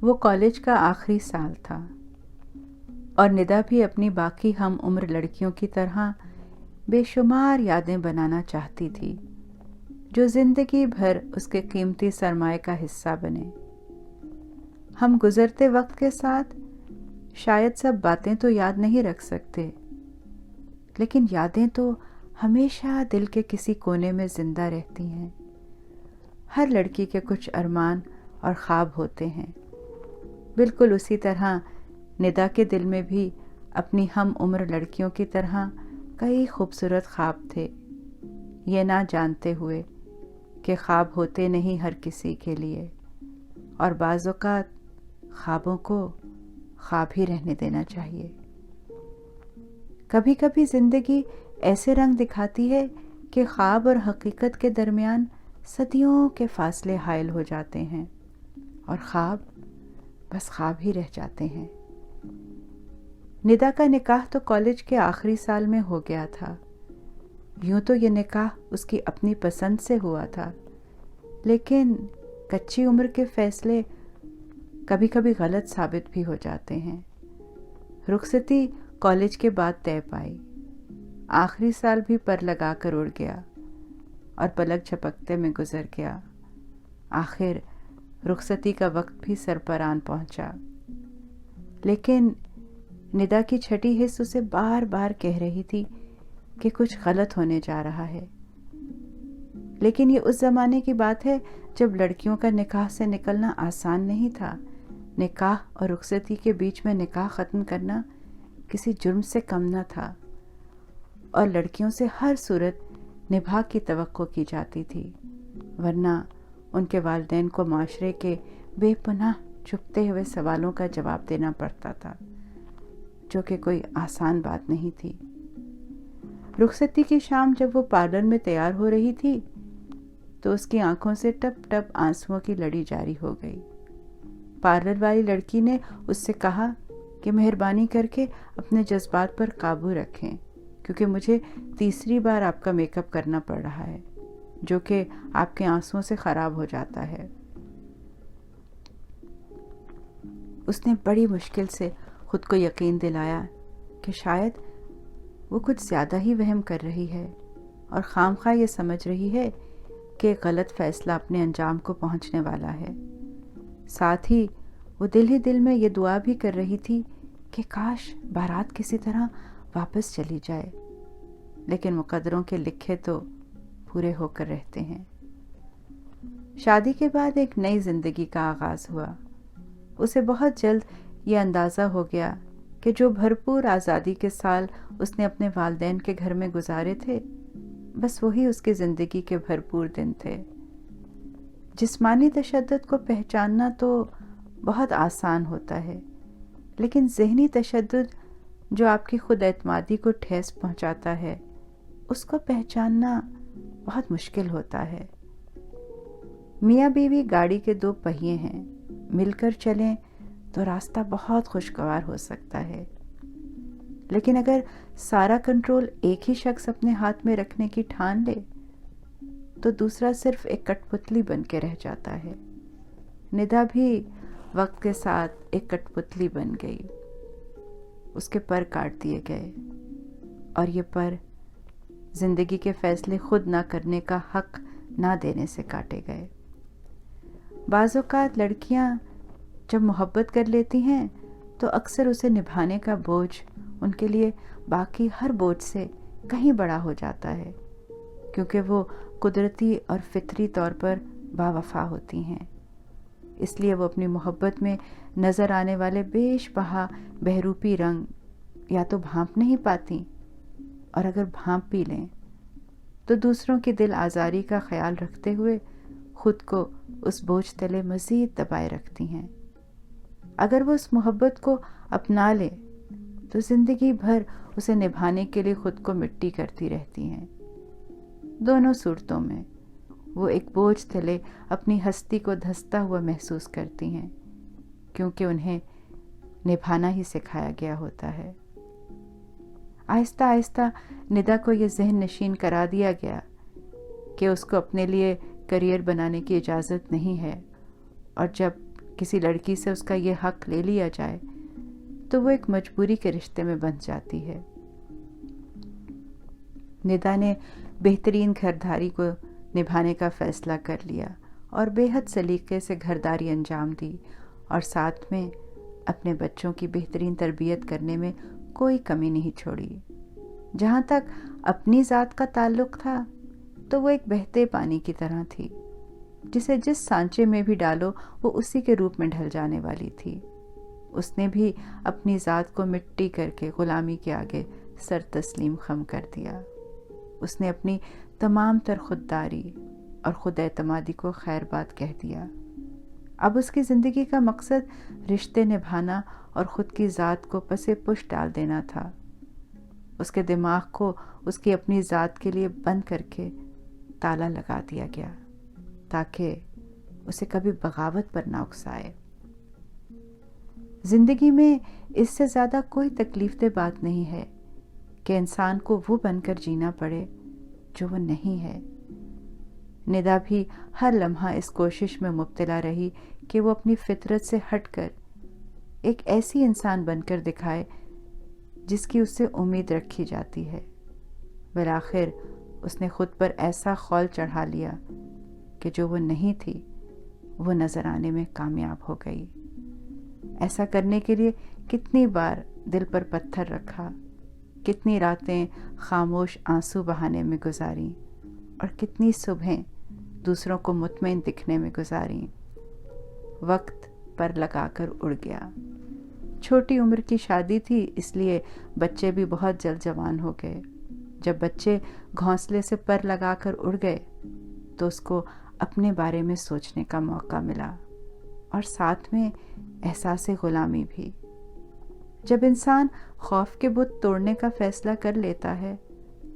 وہ کالج کا آخری سال تھا اور ندا بھی اپنی باقی ہم عمر لڑکیوں کی طرح بے شمار یادیں بنانا چاہتی تھی جو زندگی بھر اس کے قیمتی سرمایہ کا حصہ بنے۔ ہم گزرتے وقت کے ساتھ شاید سب باتیں تو یاد نہیں رکھ سکتے، لیکن یادیں تو ہمیشہ دل کے کسی کونے میں زندہ رہتی ہیں۔ ہر لڑکی کے کچھ ارمان اور خواب ہوتے ہیں، بالکل اسی طرح ندا کے دل میں بھی اپنی ہم عمر لڑکیوں کی طرح کئی خوبصورت خواب تھے، یہ نہ جانتے ہوئے کہ خواب ہوتے نہیں ہر کسی کے لیے، اور بعض اوقات خوابوں کو خواب ہی رہنے دینا چاہیے۔ کبھی کبھی زندگی ایسے رنگ دکھاتی ہے کہ خواب اور حقیقت کے درمیان صدیوں کے فاصلے حائل ہو جاتے ہیں اور خواب بس خواب ہی رہ جاتے ہیں۔ ندا کا نکاح تو کالج کے آخری سال میں ہو گیا تھا۔ یوں تو یہ نکاح اس کی اپنی پسند سے ہوا تھا، لیکن کچی عمر کے فیصلے کبھی کبھی غلط ثابت بھی ہو جاتے ہیں۔ رخصتی کالج کے بعد طے پائی، آخری سال بھی پر لگا کر اڑ گیا اور پلک جھپکتے میں گزر گیا۔ آخر رخصتی کا وقت بھی سر پر آن پہنچا، لیکن ندا کی چھٹی حس اسے بار بار کہہ رہی تھی کہ کچھ غلط ہونے جا رہا ہے۔ لیکن یہ اس زمانے کی بات ہے جب لڑکیوں کا نکاح سے نکلنا آسان نہیں تھا۔ نکاح اور رخصتی کے بیچ میں نکاح ختم کرنا کسی جرم سے کم نہ تھا، اور لڑکیوں سے ہر صورت نبھا کی توقع کی جاتی تھی، ورنہ ان کے والدین کو معاشرے کے بے پناہ چھپتے ہوئے سوالوں کا جواب دینا پڑتا تھا، جو کہ کوئی آسان بات نہیں تھی۔ رخصتی کی شام جب وہ پارلر میں تیار ہو رہی تھی تو اس کی آنکھوں سے ٹپ ٹپ آنسوؤں کی لڑی جاری ہو گئی۔ پارلر والی لڑکی نے اس سے کہا کہ مہربانی کر کے اپنے جذبات پر قابو رکھیں، کیونکہ مجھے تیسری بار آپ کا میک اپ کرنا پڑ رہا ہے، جو کہ آپ کے آنسوؤں سے خراب ہو جاتا ہے۔ اس نے بڑی مشکل سے خود کو یقین دلایا کہ شاید وہ کچھ زیادہ ہی وہم کر رہی ہے اور خام خواہ یہ سمجھ رہی ہے کہ غلط فیصلہ اپنے انجام کو پہنچنے والا ہے۔ ساتھ ہی وہ دل ہی دل میں یہ دعا بھی کر رہی تھی کہ کاش بارات کسی طرح واپس چلی جائے، لیکن مقدروں کے لکھے تو پورے ہو کر رہتے ہیں۔ شادی کے بعد ایک نئی زندگی کا آغاز ہوا۔ اسے بہت جلد یہ اندازہ ہو گیا کہ جو بھرپور آزادی کے سال اس نے اپنے والدین کے گھر میں گزارے تھے، بس وہی اس کی زندگی کے بھرپور دن تھے۔ جسمانی تشدد کو پہچاننا تو بہت آسان ہوتا ہے، لیکن ذہنی تشدد جو آپ کی خود اعتمادی کو ٹھیس پہنچاتا ہے، اس کو پہچاننا بہت مشکل ہوتا ہے۔ میاں بیوی گاڑی کے دو پہیے ہیں، مل کر چلیں تو راستہ بہت خوشگوار ہو سکتا ہے، لیکن اگر سارا کنٹرول ایک ہی شخص اپنے ہاتھ میں رکھنے کی ٹھان لے تو دوسرا صرف ایک کٹ پتلی بن کے رہ جاتا ہے۔ ندا بھی وقت کے ساتھ ایک کٹ پتلی بن گئی، اس کے پر کاٹ دیے گئے، اور یہ پر زندگی کے فیصلے خود نہ کرنے کا حق نہ دینے سے کاٹے گئے۔ بعض اوقات لڑکیاں جب محبت کر لیتی ہیں تو اکثر اسے نبھانے کا بوجھ ان کے لیے باقی ہر بوجھ سے کہیں بڑا ہو جاتا ہے، کیونکہ وہ قدرتی اور فطری طور پر باوفا ہوتی ہیں۔ اس لیے وہ اپنی محبت میں نظر آنے والے بیش بہا بہروپی رنگ یا تو بھانپ نہیں پاتی، اور اگر بھانپ بھی لیں تو دوسروں کی دل آزاری کا خیال رکھتے ہوئے خود کو اس بوجھ تلے مزید دبائے رکھتی ہیں۔ اگر وہ اس محبت کو اپنا لے تو زندگی بھر اسے نبھانے کے لیے خود کو مٹی کرتی رہتی ہیں۔ دونوں صورتوں میں وہ ایک بوجھ تلے اپنی ہستی کو دھستا ہوا محسوس کرتی ہیں، کیونکہ انہیں نبھانا ہی سکھایا گیا ہوتا ہے۔ آہستہ آہستہ ندا کو یہ ذہن نشین کرا دیا گیا کہ اس کو اپنے لیے کریئر بنانے کی اجازت نہیں ہے، اور جب کسی لڑکی سے اس کا یہ حق لے لیا جائے تو وہ ایک مجبوری کے رشتے میں بندھ جاتی ہے۔ ندا نے بہترین گھرداری کو نبھانے کا فیصلہ کر لیا اور بے حد سلیقے سے گھرداری انجام دی، اور ساتھ میں اپنے بچوں کی بہترین تربیت کرنے میں کوئی کمی نہیں چھوڑی۔ جہاں تک اپنی ذات کا تعلق تھا تو وہ ایک بہتے پانی کی طرح تھی، جسے جس سانچے میں بھی ڈالو وہ اسی کے روپ میں ڈھل جانے والی تھی۔ اس نے بھی اپنی ذات کو مٹی کر کے غلامی کے آگے سر تسلیم خم کر دیا۔ اس نے اپنی تمام تر خودداری اور خود اعتمادی کو خیر بات کہہ دیا۔ اب اس کی زندگی کا مقصد رشتے نبھانا اور خود کی ذات کو پسے پش ڈال دینا تھا۔ اس کے دماغ کو اس کی اپنی ذات کے لیے بند کر کے تالا لگا دیا گیا تاکہ اسے کبھی بغاوت پر نہ اکسائے۔ زندگی میں اس سے زیادہ کوئی تکلیف دہ بات نہیں ہے کہ انسان کو وہ بن کر جینا پڑے جو وہ نہیں ہے۔ ندا بھی ہر لمحہ اس کوشش میں مبتلا رہی کہ وہ اپنی فطرت سے ہٹ کر ایک ایسی انسان بن کر دکھائے جس کی اس سے امید رکھی جاتی ہے۔ بالآخر اس نے خود پر ایسا خول چڑھا لیا کہ جو وہ نہیں تھی وہ نظر آنے میں کامیاب ہو گئی۔ ایسا کرنے کے لیے کتنی بار دل پر پتھر رکھا، کتنی راتیں خاموش آنسو بہانے میں گزاریں، اور کتنی صبحیں دوسروں کو مطمئن دکھنے میں گزاریں۔ وقت پر لگا کر اڑ گیا۔ چھوٹی عمر کی شادی تھی، اس لیے بچے بھی بہت جلد جوان ہو گئے۔ جب بچے گھونسلے سے پر لگا کر اڑ گئے تو اس کو اپنے بارے میں سوچنے کا موقع ملا، اور ساتھ میں احساس غلامی بھی۔ جب انسان خوف کے بت توڑنے کا فیصلہ کر لیتا ہے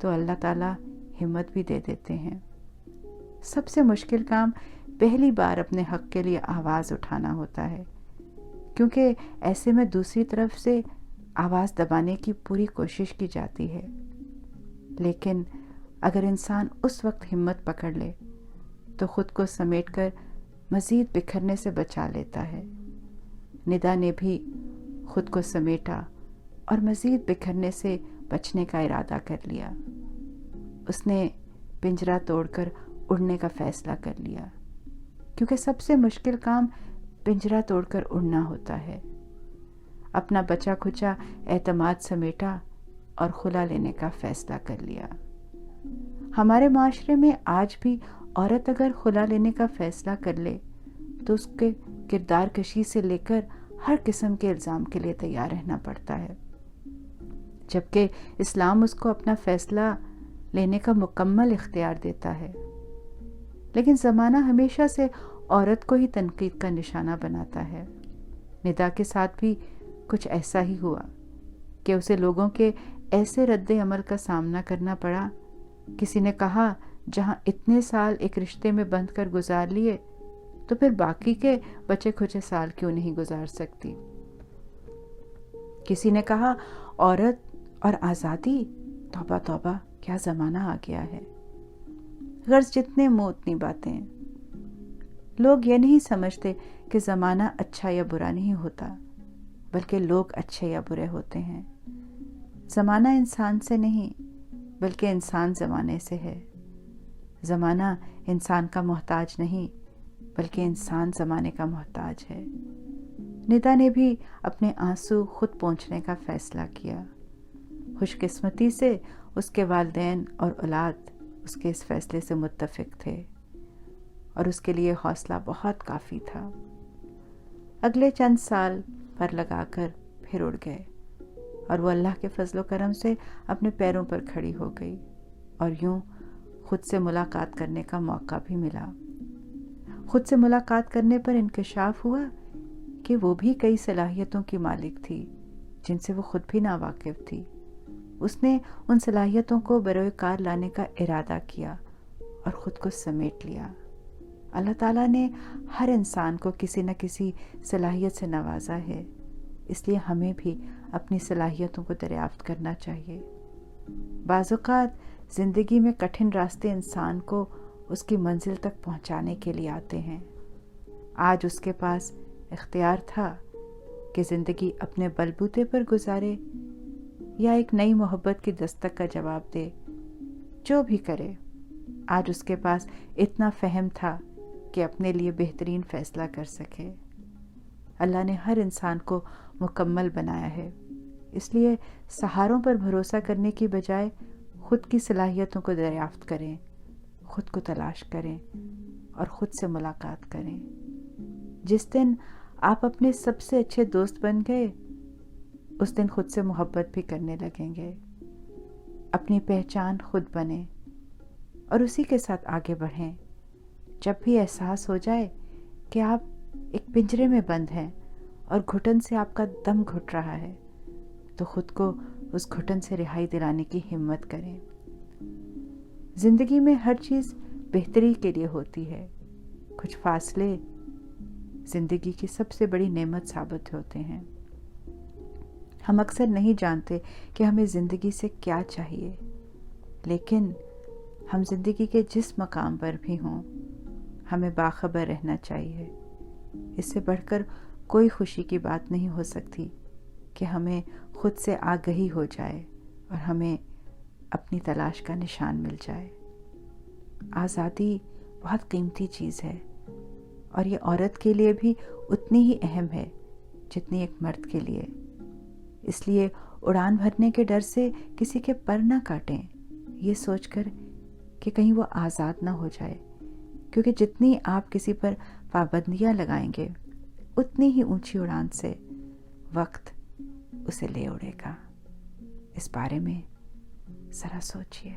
تو اللہ تعالیٰ ہمت بھی دے دیتے ہیں۔ سب سے مشکل کام پہلی بار اپنے حق کے لیے آواز اٹھانا ہوتا ہے، کیونکہ ایسے میں دوسری طرف سے آواز دبانے کی پوری کوشش کی جاتی ہے۔ لیکن اگر انسان اس وقت ہمت پکڑ لے تو خود کو سمیٹ کر مزید بکھرنے سے بچا لیتا ہے۔ ندا نے بھی خود کو سمیٹا اور مزید بکھرنے سے بچنے کا ارادہ کر لیا۔ اس نے پنجرا توڑ کر اڑنے کا فیصلہ کر لیا، کیونکہ سب سے مشکل کام پنجرا توڑ کر اڑنا ہوتا ہے۔ اپنا بچا کھچا اعتماد سمیٹا اور خلا لینے کا فیصلہ کر لیا۔ ہمارے معاشرے میں آج بھی عورت اگر خلا لینے کا فیصلہ کر لے تو اس کے کردار کشی سے لے کر ہر قسم کے الزام کے لیے تیار رہنا پڑتا ہے، جبکہ اسلام اس کو اپنا فیصلہ لینے کا مکمل اختیار دیتا ہے۔ لیکن زمانہ ہمیشہ سے عورت کو ہی تنقید کا نشانہ بناتا ہے۔ ندا کے ساتھ بھی کچھ ایسا ہی ہوا کہ اسے لوگوں کے ایسے رد عمل کا سامنا کرنا پڑا۔ کسی نے کہا، جہاں اتنے سال ایک رشتے میں بندھ کر گزار لیے تو پھر باقی کے بچے کھچے سال کیوں نہیں گزار سکتی؟ کسی نے کہا، عورت اور آزادی، توبہ توبہ کیا زمانہ آ گیا ہے۔ غرض جتنے منہ اتنی باتیں۔ لوگ یہ نہیں سمجھتے کہ زمانہ اچھا یا برا نہیں ہوتا، بلکہ لوگ اچھے یا برے ہوتے ہیں۔ زمانہ انسان سے نہیں بلکہ انسان زمانے سے ہے۔ زمانہ انسان کا محتاج نہیں بلکہ انسان زمانے کا محتاج ہے۔ ندا نے بھی اپنے آنسو خود پونچھنے کا فیصلہ کیا۔ خوش قسمتی سے اس کے والدین اور اولاد اس کے اس فیصلے سے متفق تھے، اور اس کے لیے حوصلہ بہت کافی تھا۔ اگلے چند سال پر لگا کر پھر اڑ گئے، اور وہ اللہ کے فضل و کرم سے اپنے پیروں پر کھڑی ہو گئی، اور یوں خود سے ملاقات کرنے کا موقع بھی ملا۔ خود سے ملاقات کرنے پر انکشاف ہوا کہ وہ بھی کئی صلاحیتوں کی مالک تھی جن سے وہ خود بھی ناواقف تھی۔ اس نے ان صلاحیتوں کو بروئے کار لانے کا ارادہ کیا اور خود کو سمیٹ لیا۔ اللہ تعالیٰ نے ہر انسان کو کسی نہ کسی صلاحیت سے نوازا ہے، اس لیے ہمیں بھی اپنی صلاحیتوں کو دریافت کرنا چاہیے۔ بعض اوقات زندگی میں کٹھن راستے انسان کو اس کی منزل تک پہنچانے کے لیے آتے ہیں۔ آج اس کے پاس اختیار تھا کہ زندگی اپنے بلبوتے پر گزارے یا ایک نئی محبت کی دستک کا جواب دے. جو بھی کرے، آج اس کے پاس اتنا فہم تھا کہ اپنے لیے بہترین فیصلہ کر سکے. اللہ نے ہر انسان کو مکمل بنایا ہے، اس لیے سہاروں پر بھروسہ کرنے کی بجائے خود کی صلاحیتوں کو دریافت کریں، خود کو تلاش کریں اور خود سے ملاقات کریں. جس دن آپ اپنے سب سے اچھے دوست بن گئے، اس دن خود سے محبت بھی کرنے لگیں گے. اپنی پہچان خود بنیں اور اسی کے ساتھ آگے بڑھیں. جب بھی احساس ہو جائے کہ آپ ایک پنجرے میں بند ہیں اور گھٹن سے آپ کا دم گھٹ رہا ہے، تو خود کو اس گھٹن سے رہائی دلانے کی ہمت کریں. زندگی میں ہر چیز بہتری کے لیے ہوتی ہے. کچھ فاصلے زندگی کی سب سے بڑی نعمت ثابت ہوتے ہیں. ہم اکثر نہیں جانتے کہ ہمیں زندگی سے کیا چاہیے، لیکن ہم زندگی کے جس مقام پر بھی ہوں، ہمیں باخبر رہنا چاہیے. اس سے بڑھ کر کوئی خوشی کی بات نہیں ہو سکتی کہ ہمیں خود سے آگہی ہو جائے اور ہمیں اپنی تلاش کا نشان مل جائے. آزادی بہت قیمتی چیز ہے، اور یہ عورت کے لیے بھی اتنی ہی اہم ہے جتنی ایک مرد کے لیے. اس لیے اڑان بھرنے کے ڈر سے کسی کے پر نہ کاٹیں، یہ سوچ کر کہ کہیں وہ آزاد نہ ہو جائے، کیونکہ جتنی آپ کسی پر پابندیاں لگائیں گے، اتنی ہی اونچی اڑان سے وقت اسے لے اڑے گا. اس بارے میں ذرا سوچئے.